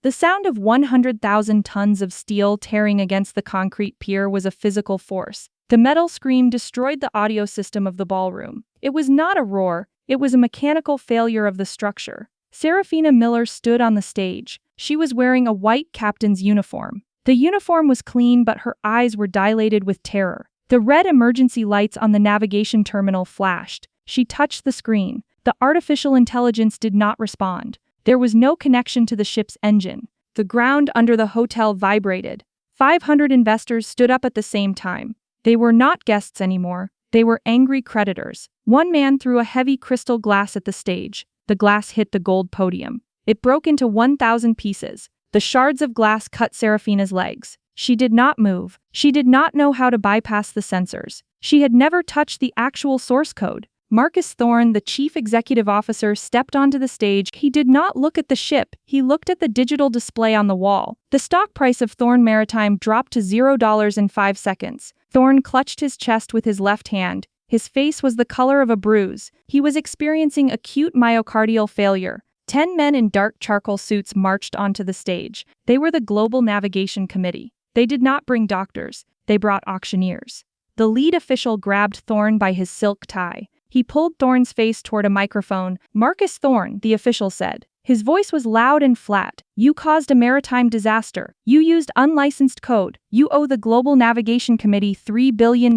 The sound of 100,000 tons of steel tearing against the concrete pier was a physical force. The metal scream destroyed the audio system of the ballroom. It was not a roar, it was a mechanical failure of the structure. Serafina Miller stood on the stage. She was wearing a white captain's uniform. The uniform was clean, but her eyes were dilated with terror. The red emergency lights on the navigation terminal flashed. She touched the screen. The artificial intelligence did not respond. There was no connection to the ship's engine. The ground under the hotel vibrated. 500 investors stood up at the same time. They were not guests anymore. They were angry creditors. One man threw a heavy crystal glass at the stage. The glass hit the gold podium. It broke into 1,000 pieces. The shards of glass cut Serafina's legs. She did not move. She did not know how to bypass the sensors. She had never touched the actual source code. Marcus Thorne, the chief executive officer, stepped onto the stage. He did not look at the ship. He looked at the digital display on the wall. The stock price of Thorne Maritime dropped to $0 in 5 seconds. Thorne clutched his chest with his left hand. His face was the color of a bruise. He was experiencing acute myocardial failure. 10 men in dark charcoal suits marched onto the stage. They were the Global Navigation Committee. They did not bring doctors. They brought auctioneers. The lead official grabbed Thorne by his silk tie. He pulled Thorne's face toward a microphone. "Marcus Thorne," the official said. His voice was loud and flat. "You caused a maritime disaster. You used unlicensed code. You owe the Global Navigation Committee $3 billion.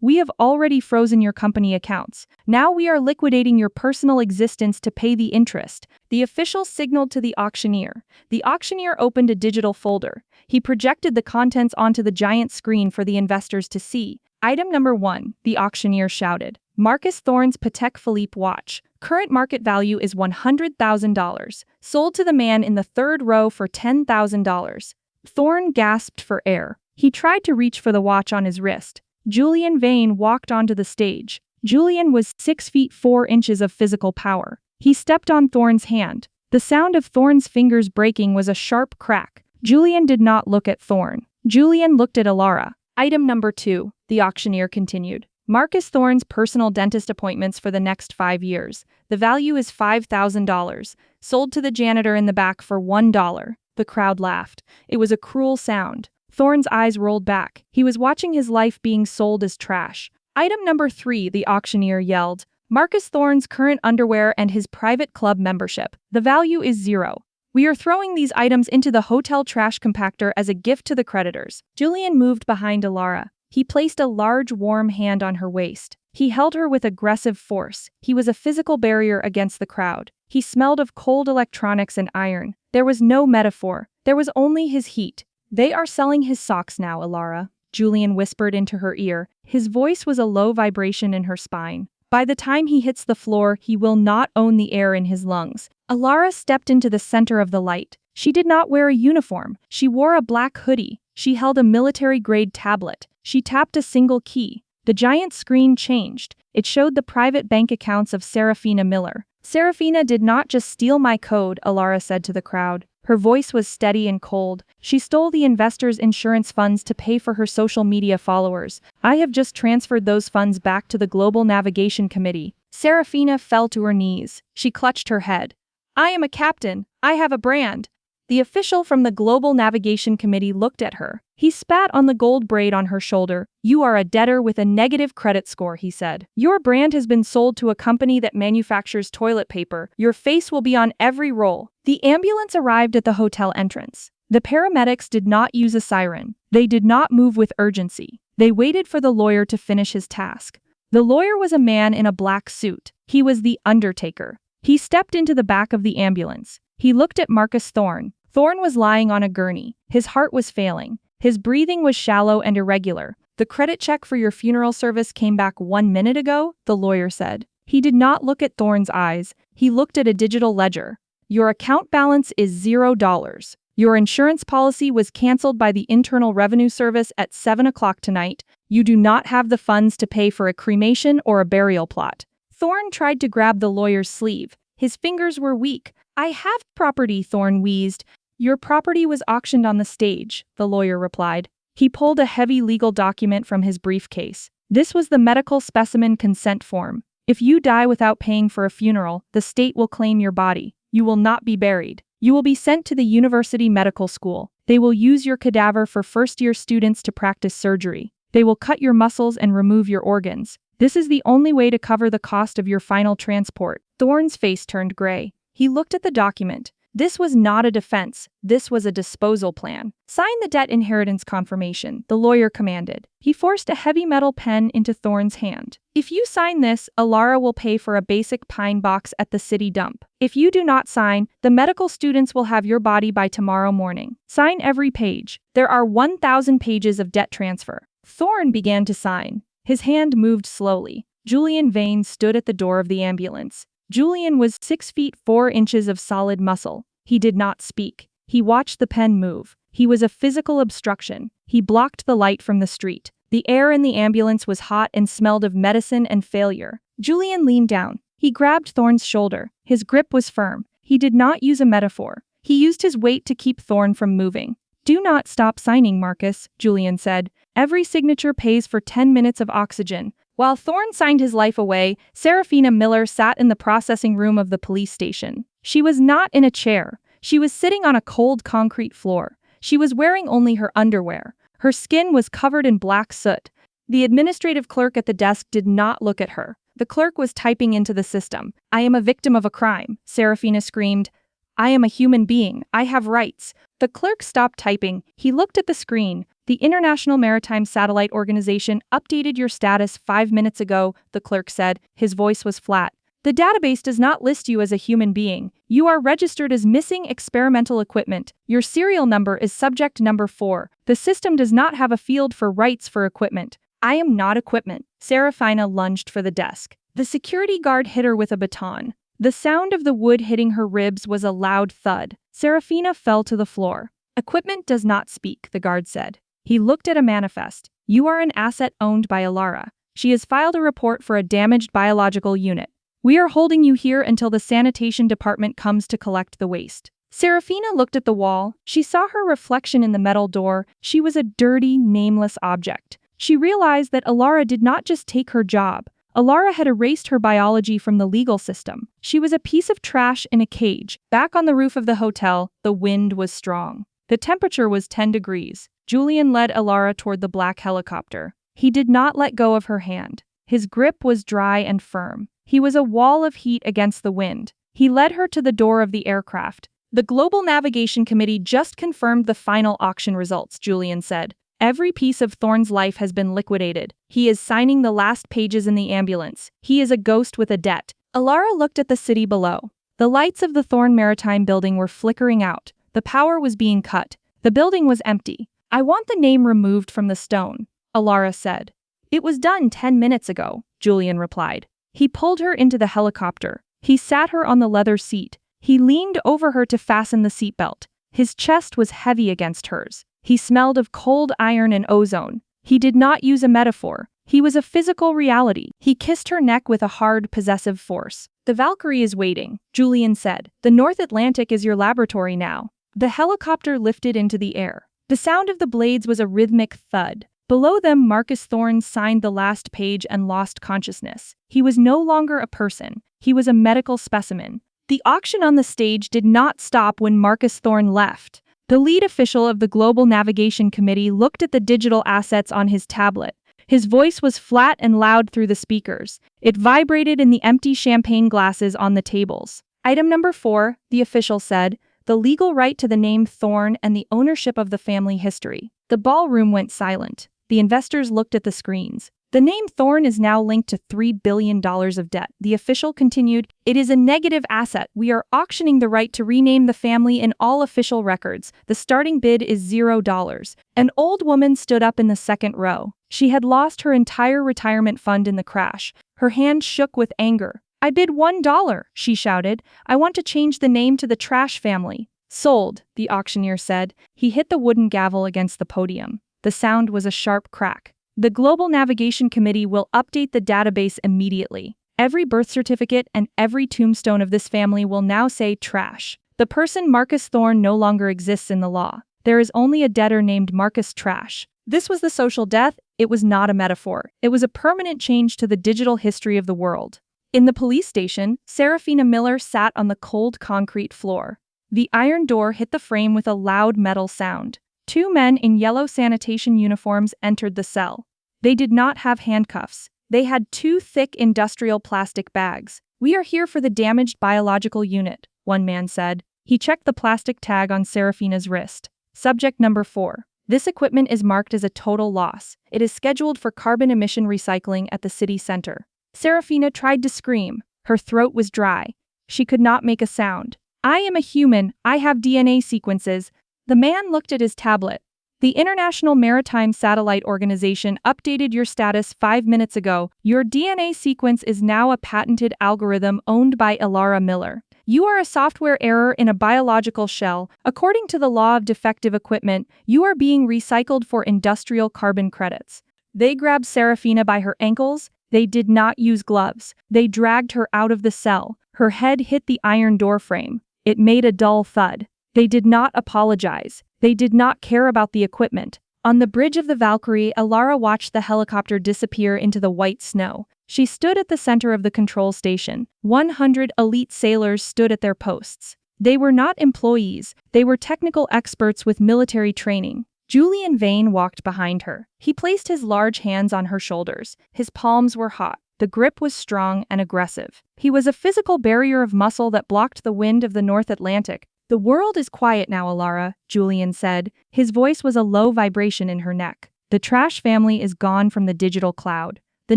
We have already frozen your company accounts. Now we are liquidating your personal existence to pay the interest." The official signaled to the auctioneer. The auctioneer opened a digital folder. He projected the contents onto the giant screen for the investors to see. "Item number 1, the auctioneer shouted. Marcus Thorne's Patek Philippe watch. Current market value is $100,000. Sold to the man in the third row for $10,000. Thorne gasped for air. He tried to reach for the watch on his wrist. Julian Vane walked onto the stage. Julian was 6 feet 4 inches of physical power. He stepped on Thorne's hand. The sound of Thorne's fingers breaking was a sharp crack. Julian did not look at Thorne. Julian looked at Alara. Item number 2, the auctioneer continued. Marcus Thorne's personal dentist appointments for the next 5 years. The value is $5,000. Sold to the janitor in the back for $1. The crowd laughed. It was a cruel sound. Thorne's eyes rolled back. He was watching his life being sold as trash. Item number 3, the auctioneer yelled. Marcus Thorne's current underwear and his private club membership. The value is $0. We are throwing these items into the hotel trash compactor as a gift to the creditors. Julian moved behind Alara. He placed a large, warm hand on her waist. He held her with aggressive force. He was a physical barrier against the crowd. He smelled of cold electronics and iron. There was no metaphor. There was only his heat. "They are selling his socks now, Alara," Julian whispered into her ear. His voice was a low vibration in her spine. "By the time he hits the floor, he will not own the air in his lungs." Alara stepped into the center of the light. She did not wear a uniform. She wore a black hoodie. She held a military-grade tablet. She tapped a single key. The giant screen changed. It showed the private bank accounts of Serafina Miller. "Serafina did not just steal my code," Alara said to the crowd. Her voice was steady and cold. "She stole the investors' insurance funds to pay for her social media followers. I have just transferred those funds back to the Global Navigation Committee." Serafina fell to her knees. She clutched her head. "I am a captain. I have a brand." The official from the Global Navigation Committee looked at her. He spat on the gold braid on her shoulder. "You are a debtor with a negative credit score," he said. "Your brand has been sold to a company that manufactures toilet paper. Your face will be on every roll." The ambulance arrived at the hotel entrance. The paramedics did not use a siren. They did not move with urgency. They waited for the lawyer to finish his task. The lawyer was a man in a black suit. He was the undertaker. He stepped into the back of the ambulance. He looked at Marcus Thorne. Thorne was lying on a gurney. His heart was failing. His breathing was shallow and irregular. "The credit check for your funeral service came back 1 minute ago," the lawyer said. He did not look at Thorne's eyes. He looked at a digital ledger. "Your account balance is $0. Your insurance policy was canceled by the Internal Revenue Service at 7 o'clock tonight. You do not have the funds to pay for a cremation or a burial plot." Thorne tried to grab the lawyer's sleeve. His fingers were weak. "I have property," Thorne wheezed. "Your property was auctioned on the stage," the lawyer replied. He pulled a heavy legal document from his briefcase. This was the medical specimen consent form. "If you die without paying for a funeral, the state will claim your body. You will not be buried." You will be sent to the university medical school. They will use your cadaver for first-year students to practice surgery. They will cut your muscles and remove your organs. This is the only way to cover the cost of your final transport." Thorne's face turned gray. He looked at the document. This was not a defense. This was a disposal plan. "Sign the debt inheritance confirmation," the lawyer commanded. He forced a heavy metal pen into Thorne's hand. "If you sign this, Alara will pay for a basic pine box at the city dump. If you do not sign, the medical students will have your body by tomorrow morning. Sign every page. There are 1,000 pages of debt transfer." Thorne began to sign. His hand moved slowly. Julian Vane stood at the door of the ambulance. Julian was 6 feet 4 inches of solid muscle. He did not speak. He watched the pen move. He was a physical obstruction. He blocked the light from the street. The air in the ambulance was hot and smelled of medicine and failure. Julian leaned down. He grabbed Thorne's shoulder. His grip was firm. He did not use a metaphor. He used his weight to keep Thorne from moving. "Do not stop signing, Marcus," Julian said. "Every signature pays for 10 minutes of oxygen." While Thorne signed his life away, Serafina Miller sat in the processing room of the police station. She was not in a chair. She was sitting on a cold concrete floor. She was wearing only her underwear. Her skin was covered in black soot. The administrative clerk at the desk did not look at her. The clerk was typing into the system. "I am a victim of a crime," Serafina screamed. "I am a human being. I have rights." The clerk stopped typing. He looked at the screen. "The International Maritime Satellite Organization updated your status 5 minutes ago," the clerk said. His voice was flat. "The database does not list you as a human being. You are registered as missing experimental equipment. Your serial number is subject number 4. The system does not have a field for rights for equipment." "I am not equipment." Serafina lunged for the desk. The security guard hit her with a baton. The sound of the wood hitting her ribs was a loud thud. Serafina fell to the floor. "Equipment does not speak," the guard said. He looked at a manifest. "You are an asset owned by Alara. She has filed a report for a damaged biological unit. We are holding you here until the sanitation department comes to collect the waste." Serafina looked at the wall. She saw her reflection in the metal door. She was a dirty, nameless object. She realized that Alara did not just take her job. Alara had erased her biology from the legal system. She was a piece of trash in a cage. Back on the roof of the hotel, the wind was strong. The temperature was 10 degrees. Julian led Alara toward the black helicopter. He did not let go of her hand. His grip was dry and firm. He was a wall of heat against the wind. He led her to the door of the aircraft. "The Global Navigation Committee just confirmed the final auction results," Julian said. "Every piece of Thorne's life has been liquidated. He is signing the last pages in the ambulance. He is a ghost with a debt." Alara looked at the city below. The lights of the Thorne Maritime building were flickering out. The power was being cut. The building was empty. "I want the name removed from the stone," Alara said. "It was done 10 minutes ago," Julian replied. He pulled her into the helicopter. He sat her on the leather seat. He leaned over her to fasten the seatbelt. His chest was heavy against hers. He smelled of cold iron and ozone. He did not use a metaphor. He was a physical reality. He kissed her neck with a hard, possessive force. "The Valkyrie is waiting," Julian said. "The North Atlantic is your laboratory now." The helicopter lifted into the air. The sound of the blades was a rhythmic thud. Below them, Marcus Thorne signed the last page and lost consciousness. He was no longer a person. He was a medical specimen. The auction on the stage did not stop when Marcus Thorne left. The lead official of the Global Navigation Committee looked at the digital assets on his tablet. His voice was flat and loud through the speakers. It vibrated in the empty champagne glasses on the tables. "Item number 4, the official said, the legal right to the name Thorne and the ownership of the family history." The ballroom went silent. The investors looked at the screens. "The name Thorne is now linked to $3 billion of debt," the official continued. "It is a negative asset. We are auctioning the right to rename the family in all official records. The starting bid is $0. An old woman stood up in the second row. She had lost her entire retirement fund in the crash. Her hand shook with anger. "I bid $1, she shouted. "I want to change the name to the Trash Family." "Sold," the auctioneer said. He hit the wooden gavel against the podium. The sound was a sharp crack. "The Global Navigation Committee will update the database immediately. Every birth certificate and every tombstone of this family will now say trash. The person Marcus Thorne no longer exists in the law. There is only a debtor named Marcus Trash." This was the social death. It was not a metaphor. It was a permanent change to the digital history of the world. In the police station, Serafina Miller sat on the cold concrete floor. The iron door hit the frame with a loud metal sound. Two men in yellow sanitation uniforms entered the cell. They did not have handcuffs. They had two thick industrial plastic bags. "We are here for the damaged biological unit," one man said. He checked the plastic tag on Serafina's wrist. Subject number 4. This equipment is marked as a total loss. It is scheduled for carbon emission recycling at the city center. Serafina tried to scream. Her throat was dry. She could not make a sound. "I am a human. I have DNA sequences." The man looked at his tablet. "The International Maritime Satellite Organization updated your status 5 minutes ago. Your DNA sequence is now a patented algorithm owned by Elara Miller. You are a software error in a biological shell. According to the law of defective equipment, you are being recycled for industrial carbon credits." They grabbed Serafina by her ankles. They did not use gloves. They dragged her out of the cell. Her head hit the iron door frame. It made a dull thud. They did not apologize. They did not care about the equipment. On the bridge of the Valkyrie, Elara watched the helicopter disappear into the white snow. She stood at the center of the control station. 100 elite sailors stood at their posts. They were not employees. They were technical experts with military training. Julian Vane walked behind her. He placed his large hands on her shoulders. His palms were hot. The grip was strong and aggressive. He was a physical barrier of muscle that blocked the wind of the North Atlantic. "The world is quiet now, Elara," Julian said. His voice was a low vibration in her neck. "The trash family is gone from the digital cloud. The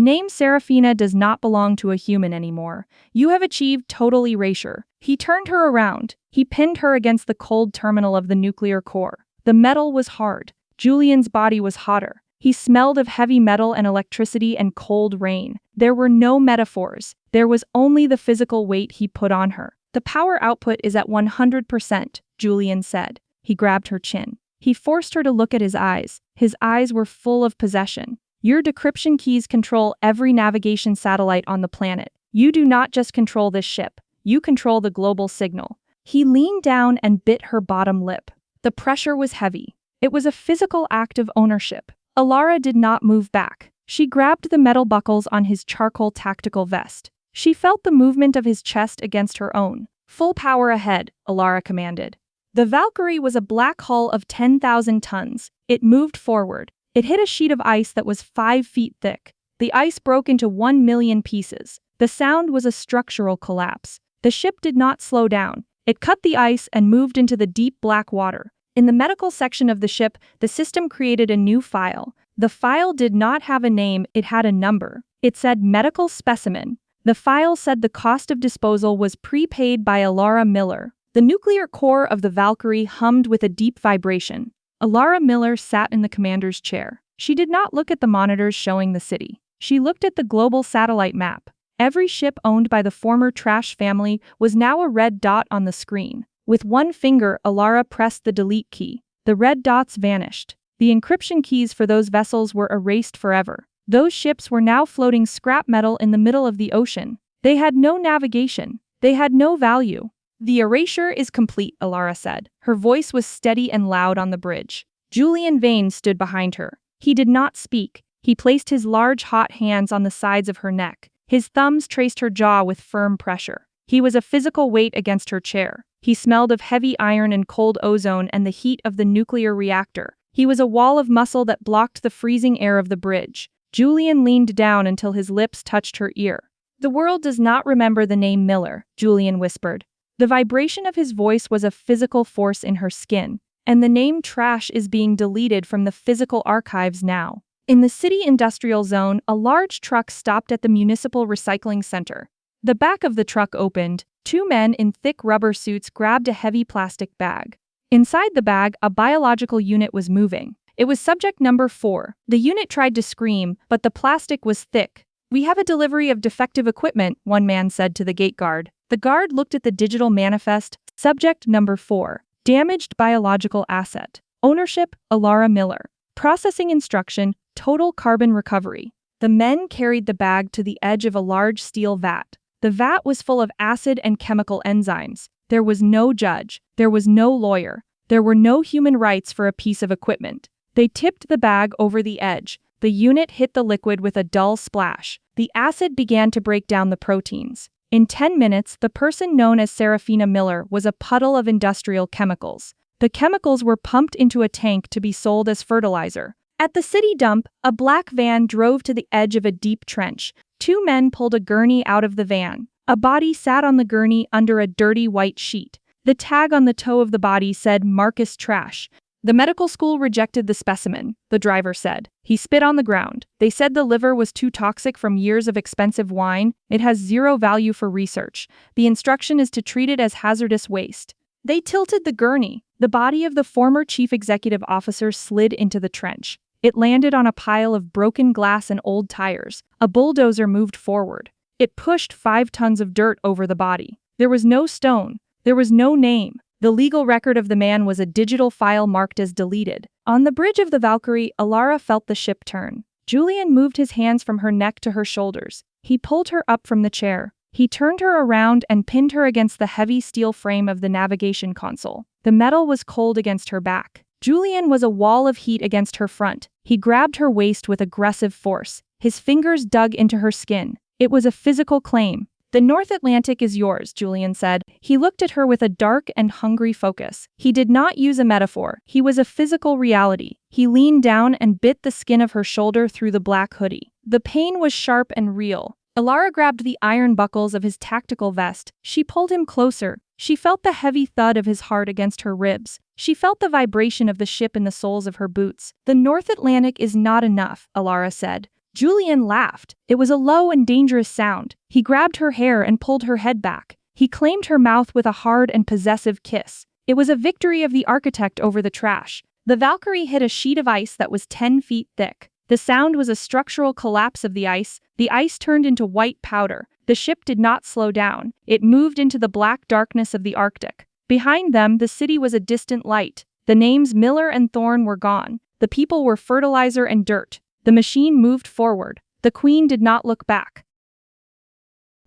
name Serafina does not belong to a human anymore. You have achieved total erasure." He turned her around. He pinned her against the cold terminal of the nuclear core. The metal was hard. Julian's body was hotter. He smelled of heavy metal and electricity and cold rain. There were no metaphors. There was only the physical weight he put on her. "The power output is at 100%, Julian said. He grabbed her chin. He forced her to look at his eyes. His eyes were full of possession. "Your decryption keys control every navigation satellite on the planet. You do not just control this ship. You control the global signal." He leaned down and bit her bottom lip. The pressure was heavy. It was a physical act of ownership. Elara did not move back. She grabbed the metal buckles on his charcoal tactical vest. She felt the movement of his chest against her own. "Full power ahead," Elara commanded. The Valkyrie was a black hull of 10,000 tons. It moved forward. It hit a sheet of ice that was 5 feet thick. The ice broke into 1 million pieces. The sound was a structural collapse. The ship did not slow down. It cut the ice and moved into the deep black water. In the medical section of the ship, the system created a new file. The file did not have a name, it had a number. It said medical specimen. The file said the cost of disposal was prepaid by Elara Miller. The nuclear core of the Valkyrie hummed with a deep vibration. Elara Miller sat in the commander's chair. She did not look at the monitors showing the city. She looked at the global satellite map. Every ship owned by the former Trash family was now a red dot on the screen. With one finger, Elara pressed the delete key. The red dots vanished. The encryption keys for those vessels were erased forever. Those ships were now floating scrap metal in the middle of the ocean. They had no navigation. They had no value. "The erasure is complete," Elara said. Her voice was steady and loud on the bridge. Julian Vane stood behind her. He did not speak. He placed his large hot hands on the sides of her neck. His thumbs traced her jaw with firm pressure. He was a physical weight against her chair. He smelled of heavy iron and cold ozone and the heat of the nuclear reactor. He was a wall of muscle that blocked the freezing air of the bridge. Julian leaned down until his lips touched her ear. "The world does not remember the name Miller," Julian whispered. The vibration of his voice was a physical force in her skin, and the name Trash is being deleted from the physical archives now. In the city industrial zone, a large truck stopped at the municipal recycling center. The back of the truck opened. 2 men in thick rubber suits grabbed a heavy plastic bag. Inside the bag, a biological unit was moving. It was subject number 4. The unit tried to scream, but the plastic was thick. "We have a delivery of defective equipment," one man said to the gate guard. The guard looked at the digital manifest. Subject number 4. Damaged biological asset. Ownership, Elara Miller. Processing instruction, total carbon recovery. The men carried the bag to the edge of a large steel vat. The vat was full of acid and chemical enzymes. There was no judge. There was no lawyer. There were no human rights for a piece of equipment. They tipped the bag over the edge. The unit hit the liquid with a dull splash. The acid began to break down the proteins. In 10 minutes, the person known as Serafina Miller was a puddle of industrial chemicals. The chemicals were pumped into a tank to be sold as fertilizer. At the city dump, a black van drove to the edge of a deep trench. Two men pulled a gurney out of the van. A body sat on the gurney under a dirty white sheet. The tag on the toe of the body said Marcus Trash. The medical school rejected the specimen, the driver said. He spit on the ground. They said the liver was too toxic from years of expensive wine. It has zero value for research. The instruction is to treat it as hazardous waste. They tilted the gurney. The body of the former chief executive officer slid into the trench. It landed on a pile of broken glass and old tires. A bulldozer moved forward. It pushed 5 tons of dirt over the body. There was no stone. There was no name. The legal record of the man was a digital file marked as deleted. On the bridge of the Valkyrie, Alara felt the ship turn. Julian moved his hands from her neck to her shoulders. He pulled her up from the chair. He turned her around and pinned her against the heavy steel frame of the navigation console. The metal was cold against her back. Julian was a wall of heat against her front. He grabbed her waist with aggressive force. His fingers dug into her skin. It was a physical claim. "The North Atlantic is yours," Julian said. He looked at her with a dark and hungry focus. He did not use a metaphor. He was a physical reality. He leaned down and bit the skin of her shoulder through the black hoodie. The pain was sharp and real. Alara grabbed the iron buckles of his tactical vest. She pulled him closer. She felt the heavy thud of his heart against her ribs. She felt the vibration of the ship in the soles of her boots. "The North Atlantic is not enough," Alara said. Julian laughed. It was a low and dangerous sound. He grabbed her hair and pulled her head back. He claimed her mouth with a hard and possessive kiss. It was a victory of the architect over the trash. The Valkyrie hit a sheet of ice that was 10 feet thick. The sound was a structural collapse of the ice. The ice turned into white powder. The ship did not slow down. It moved into the black darkness of the Arctic. Behind them, the city was a distant light. The names Miller and Thorne were gone. The people were fertilizer and dirt. The machine moved forward. The Queen did not look back.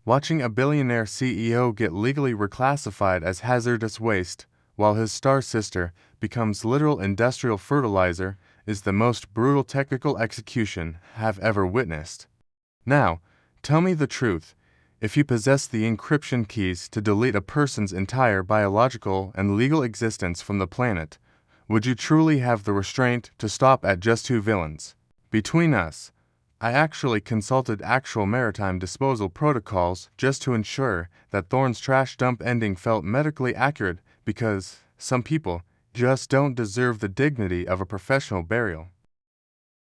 Watching a billionaire CEO get legally reclassified as hazardous waste, while his star sister becomes literal industrial fertilizer, is the most brutal technical execution I've ever witnessed. Now, tell me the truth. If you possess the encryption keys to delete a person's entire biological and legal existence from the planet, would you truly have the restraint to stop at just 2 villains? Between us, I actually consulted actual maritime disposal protocols just to ensure that Thorne's trash dump ending felt medically accurate, because some people just don't deserve the dignity of a professional burial.